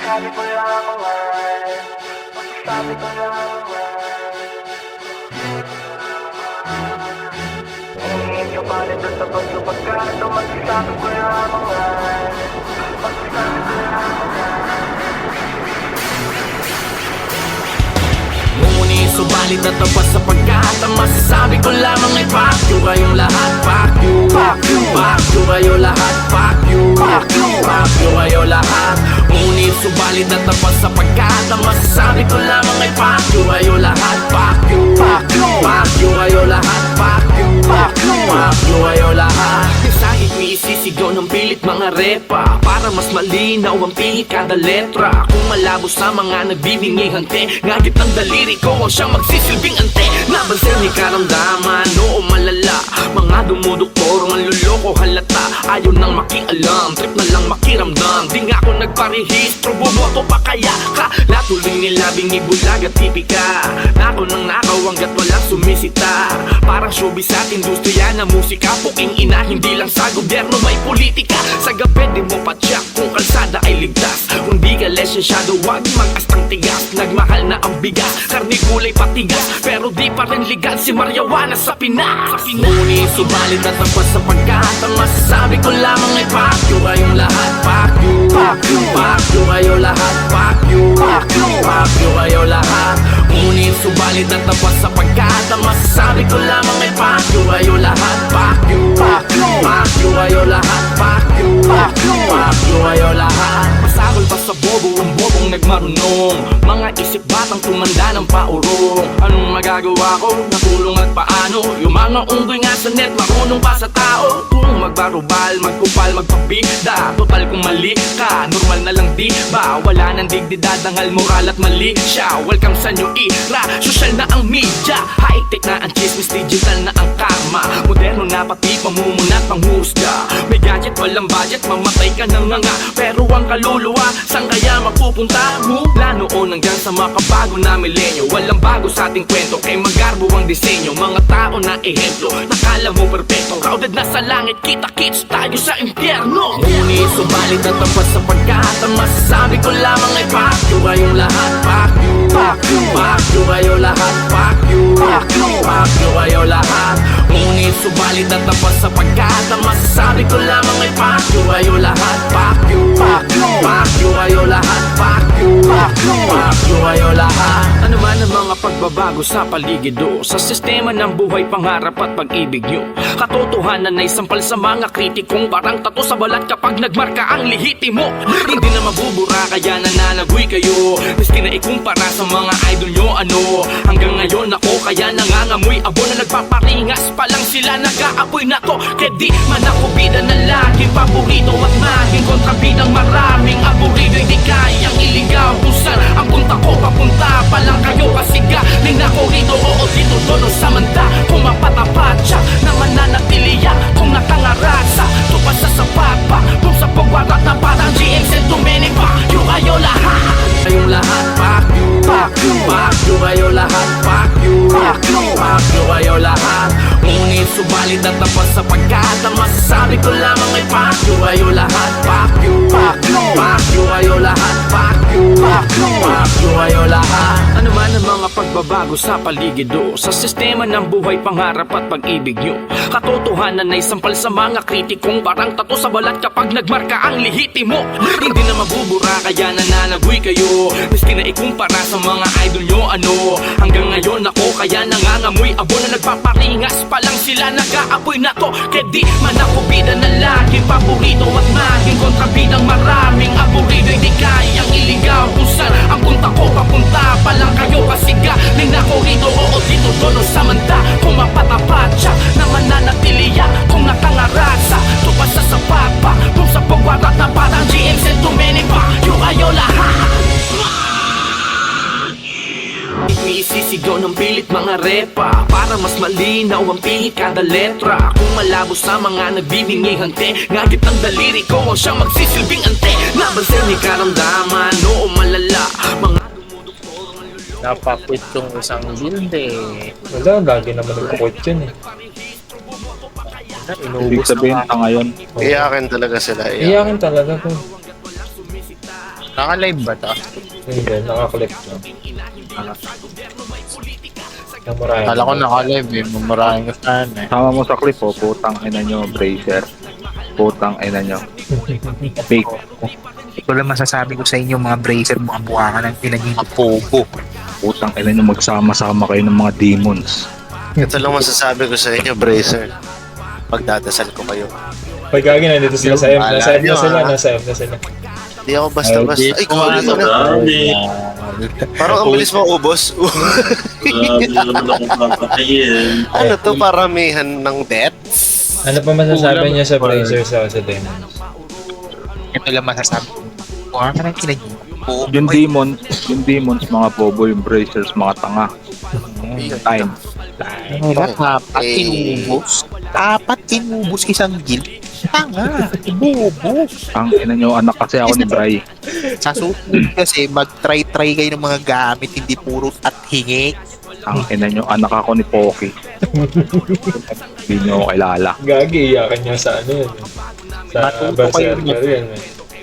Masasabi ko lamang masasabi ko lamang hingin nyo pa rin sa pagkapagkato. Masasabi ko lamang masasabi ko lamang Ngunit subalit at tapas sa pagkata. Masasabi ko lamang ay fuck you kayong lahat. Fuck you, fuck you, fuck you kayo lahat. Fuck you, fuck you, fuck you kayo lahat. Ngunit subalit at tapas sa pagkata. Masasabi ko lamang ay fuck you kayo lahat. Fuck you, fuck you, fuck you kayo lahat. Fuck you, fuck you, fuck you kayo lahat. Mensahe ko isisigaw ng pilit mga repa para mas malinaw ang pihit kada letra. Kung malabo sa mga nagbibingi hante, ngagit ng daliri ko ang siyang magsisilbing ante. Nabansin ni karamdaman, oo malala. Mga dumuduktor, manluloko halata. Ayaw nang makialam, trip na lang makiramdam. Di nga ako nagparehistro, bumoto pa kaya ka. Latuloy nila bingi bulag at tipika. Nako nang nakaw hanggat walang sumisita. Parang showbiz at industriya na musika. Puking ina, hindi lang sa gobyerno may politika. Sa gabi di mo pa check kung kalsada ay ligtas. Kung di ka lesensyado, wag mag-astang tigas. Nagmahal na ang bigas, karni gulay patigas. Pero di pa rin legal si Marijuana sa Pinas. Ngunit subalit at tapas sa pagkata. Masasabi ko lamang ay fuck you kayong lahat. Fuck you, fuck you, fuck you kayo lahat. Fuck you, fuck you, fuck you kayo lahat. Ngunit subalit at tapas sa pagkata. Masasabi ko lamang ay fuck you kayo lahat. Fuck you, fuck you, fuck you kayo lahat. Fuck you, fuck you, fuck you kayo lahat. Masakol pa sa bobo ang bobong nagmarunong. Mga isip batang tumanda ng paurong. Anong magagawa ko? Natulong at paano? Yung mga unggoy nga sa net marunong pa sa tao. Kung magbarubal, magkupal, magpabida. Total kung mali ka, normal na lang di ba? Wala nang digdidad, dangal moral at mali siya. Welcome sa new era, social na ang media. High-tech na ang chismis, digital na ang karma. Moderno na pati pamumunat panghusga. May gadget, walang budget, mamatay ka na nga. Pero ang kaluluwa, saan kaya mapupunta mo? Mula noon hanggang sa makabago na milenyo. Walang bago sa ating kwento, kay magarbo ang disenyo. Mga tao na ehemplo, nakala mo perfecto. Crowded na sa langit, kita-kits tayo sa impyerno. Ngunit subalit at tapas sa pagkata. Masasabi ko lamang ay fuck you kayong lahat. Fuck you, fuck you, fuck you kayo lahat. Fuck you, fuck you, fuck you kayo lahat. Ngunit subalit at tapas sa pagkata. Masasabi ko lamang ay fuck you kayo lahat. Fuck you, fuck you, fuck you kayo lahat. Fuck you, fuck you, fuck you kayo lahat. Ano man ang mga pagbabago sa paligid o sa sistema ng buhay, pangarap at pag-ibig nyo. Katotohanan ay sampal sa mga kritikong parang tato sa balat kapag nagmarka ang lihitimo. Hindi na mabubura kaya nananagoy kayo. Miski na ikumpara sa mga idol nyo ano. Hanggang ngayon ako kaya nangangamoy abo na nagpaparingas pa lang sila nag-aapoy na to. Kaya di man ako bida na laging paborito at maging kontrabidang maraming aburido. Hindi kayang iligaw kung saan ang punta ko. Papunta pa lang kayo kasi galing ako rito. Oo dito dono sa manda. Kung mapatapat siya na mananatiliya. Kung nakangarasa tupas sa sapat pa. Kung sa pagwarat na parang GMC tumini pa. Yung kayo lahat. Kayong lahat. Fuck you, fuck you, fuck you kayo lahat. Fuck you, fuck you, fuck you kayo lahat. Ngunit subalit at tapas sa pagkata. Masasabi ko lamang ay fuck you kayo lahat. Fuck you, fuck you, fuck you kayo lahat. Fuck you, fuck you, fuck you kayo lahat. Ano man ang mga pagbabago sa paligid o sa sistema ng buhay, pangarap at pag-ibig nyo. Katotohanan ay sampal sa mga kritikong parang tato sa balat kapag nagmarka ang lihitimo. Hindi na mabubura kaya nananagoy kayo. Miski na ikumpara sa mga idol nyo ano. Hanggang ngayon ako kaya nangangamoy abo na nagpaparingas pa lang sila nag-aapoy na to. Kaya di man ako bida na laging paborito at maging kontrabidang maraming aburido. Hindi kayang iligaw kung saan ang punta ko. Papunta pa lang kayo kasi galing ako rito. Oo dito dono sa manda. Kung mapatapat siya na mananatiliya. Kung nakangarasa tupas sa sapat pa. Kung sa pagwarat na parang GMC tumini pa. Yung kayo lahat. Isisigaw ng pilit mga repa para mas malinaw ang pihit kada letra. Kung malabo sa mga nagbibingi hante, ngagit ng daliri ko ang siyang magsisilbing ante. Nabansin ni karamdaman, oo malala. Mga dumuduktor, manluloko. Napakwit yung isang build eh. Wala, lagi naman nagkukwit yun eh. Inuubos Ibig sabihin na pa ngayon. Iyakin talaga sila. Iyakin talaga to. Naka-live ba to? Hindi, nakaklip lang. Namurahin. Kala ko naka-live eh. Mamarahin ka sana eh. Sama mo sa clip oh, putang ina nyo, bracer. Putang ina nyo. Fake. Ito lang masasabi ko sa inyo mga bracer, mga buwangan ng pinaging popo. Putang ina nyo, magsama-sama kayo ng mga demons. Ito lang masasabi ko sa inyo, Bracer. Pagdadasal ko kayo. Pag gagi nandito sila sa M. Nasa M na Nyo, sila, ah. nasa M na sila. Hindi ako basta-basta. Ay, kumali mo na. Parang ang bilis mo ubos. Ano to, paramihan ng deaths? Ano pa masasabi niya sa Blazers sa Demons? Ito lang masasabi ko. Buwangan ng pinaging popo. Yung demons, mga bobo, yung bracers, mga tanga. Time. Hirap apat inubos. Apat inubos isang guild. Tanga. Bobo. Ang ina nyo, anak kasi ako ni Bray. Sa susunod kasi mag-try-try kayo ng mga gamit, hindi puro at hingi. Ang ina nyo, anak ako ni Poki. Hindi nyo ako kilala. Gagi, iyakan niya sa ano yun. Sa Matuto kayo Berserker yun.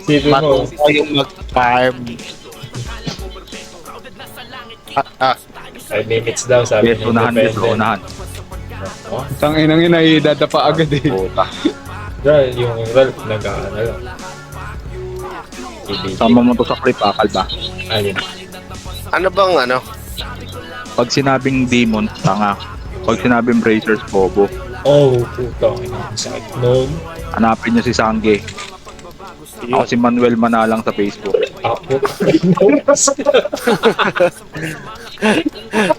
Sipin mo, Matuto kayong mag-farm. 5 minutes daw sabi Yes, niya. unahan dito, independent. unahan. Oh, Tanginang ina, idadapa agad eh. Puta. dahil yung Ralph nag-ano lang. Sama mo to sa clip, akal ba? Ayun. Ano bang ano? Pag sinabing demon, tanga. Pag sinabing bracers, bobo. Oh, puta. Ang sakit nun. Hanapin nyo si Sangge. Ako si Manuel Manalang sa Facebook. Ako.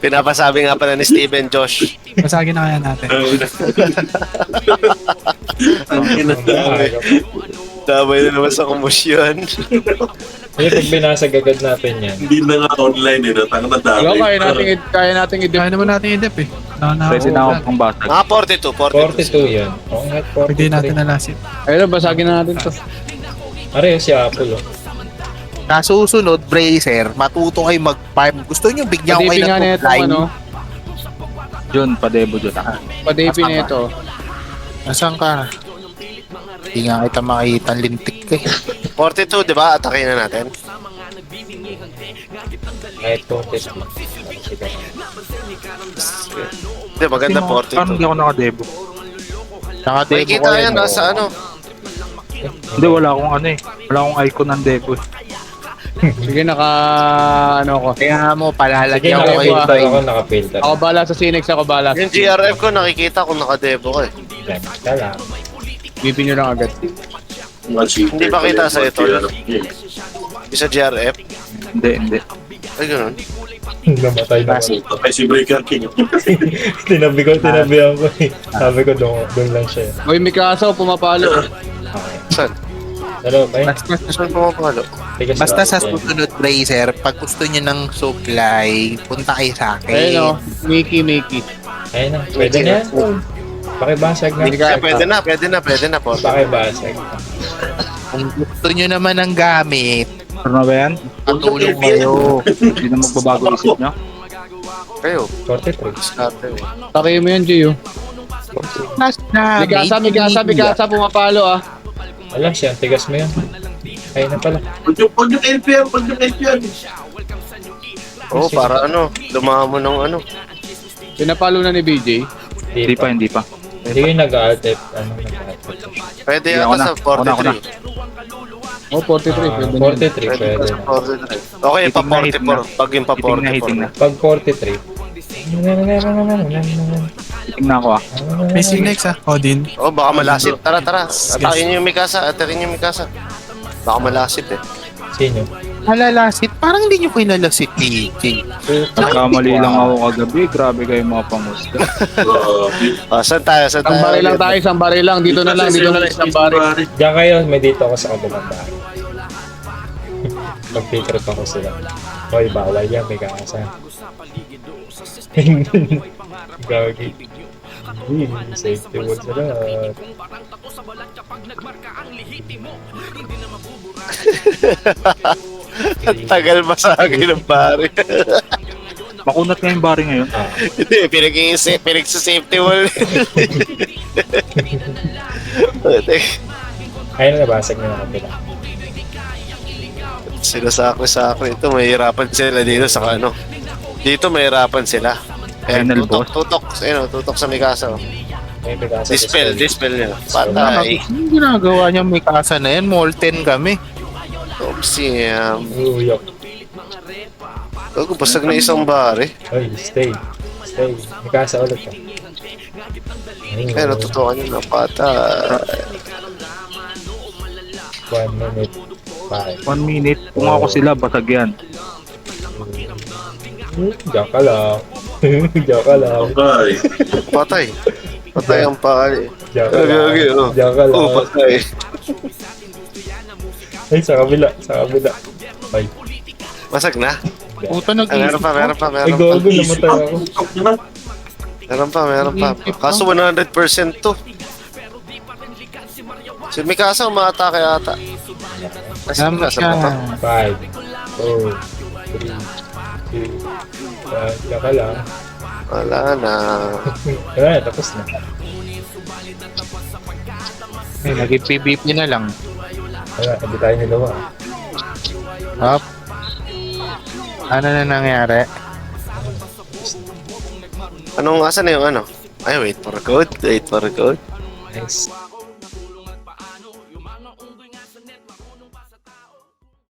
Pinapasabi nga pala ni Steven Josh. Masagin na kaya natin. Damay na naman sa kumusyon. Kasi pag binasag agad natin yan. Hindi na nga online eh, natang nadami. Wala, kaya natin Kaya naman natin i-dep eh. Pwede na ako pang basag. Mga 42, 42 yan. Oo nga, 43. Pwede natin nalasit. Ayun, basagin na natin to. Are, si Apple, oh. Sa susunod, bracer, matuto kayo mag-farm. Gusto nyo bigyan ko kayo Padipin nga ng na ito, supply. ano, Jun, padebo Jun. padipin na ito. Nasaan ka? Hindi nga kita makita ang lintik ka eh. 42, di ba? Atakin na natin. Kahit 40. Hindi, maganda Parang hindi 42. ako nakadebo. Nakademo Makikita ko yan, nasa ano. Hindi, wala akong ano eh. Wala akong icon ng debo. Sige, ano ko. Kaya mo, Sige, palalagyan ko kayo. nakapilter ako, nakapilter. Ako bala sa Cinex, ako bala. Yung GRF ko, nakikita kung nakadebo ko eh. Yan, lang. Bipin nyo lang agad. Hindi ba kita sa ito? Yung sa GRF? Hindi. Ay, ganun. Namatay na ako. Patay si Breaker King. Tinabihan ko eh. Sabi ko, doon lang siya. Uy, Mikasa, pumapalo. Okay. Saan? Hello, okay? Saan pumapalo? Tigas Basta lang. sa susunod, bracer, pag gusto nyo ng supply, punta kayo sa akin. Ayun o, Mickey. Ayun na, pwede na yan. Pakibasag na. Pwede na. Pakibasag. Kung gusto nyo naman ng gamit, Ano ba yan? patulong kayo. Hindi na magbabago isip nyo? Kayo. 43. Sate. Takay mo yan, Gio. Mas na, Mikasa, pumapalo ah. Wala siya, tigas mo yan. Ayun na pala. Pag yung LPR. Oo, para ano. Dumaan mo ng ano. Pinapalo na ni BJ. Hindi pa. Hindi ko yung nag-alt F. Ano, nag-alt F. Pwede Sige, yata sa ako na. 43, pwede na. 43,43. pwede na. Okay, pa Hiting na. 44. Pag yung pa Hiting na. 44. Pag 43. Tingnan ko ah. May Cinex ah. Odin. Oh, baka malasit. Tara. Atakin niyo yung Mikasa. Baka malasit eh. Sino? Malalasit. Parang hindi nyo kinalasit ni King. Nagkamali lang ako kagabi. Grabe kayo mga pangusta. Saan tayo? Isang baril lang tayo, isang baril lang. Dito na lang, isang baril. Diyan kayo, may dito ako sa kabilang bahay. Mag-filter pa ko sila. Hoy, bawal yan, may kakasan. Gagi. Safety wall sa lahat. Ang tagal masagi ng pare. Makunat nga yung bari ngayon. Hindi, pinag-safety wall. Ayun na, basag na nakapila. Sila sakto. Ito, mahirapan sila dito sa ano. Dito mahirapan sila. Ayan, Final tutok sa Mikasa. Oh. May pagkasa. Dispel niya. Patay. Yung ginagawa niya may kasa na yan, molten kami. Siyam. Uyok. Bago, basag na isang bare. Ay, stay. May kasa ulit ka. Ay, natutukan niyo na patay. 1 minute. 5. 1 minute. Kung ako sila, basag yan. Diyan ka lang. Diyan ka lang. Okay. Patay. Patay ang pakali. Diyan ka lang. Okay, oh. Diyan ka lang. Oh, patay. Ay, sa kabila. Ay, Masag na. Puta Meron pa. ay gogo, namatay ako. Meron pa. Kaso 100% to. Si Mikasa umatake ata. Kasi Tama Mikasa siya. ba to? 5, 4, 3, 2, diyan ka lang. Wala na. Wala na, tapos na. Ay, naging PvP na lang. Wala, hindi tayo nilawa. Hop. Ano na nangyari? Asan na yung ano? Ay, wait for code. Nice.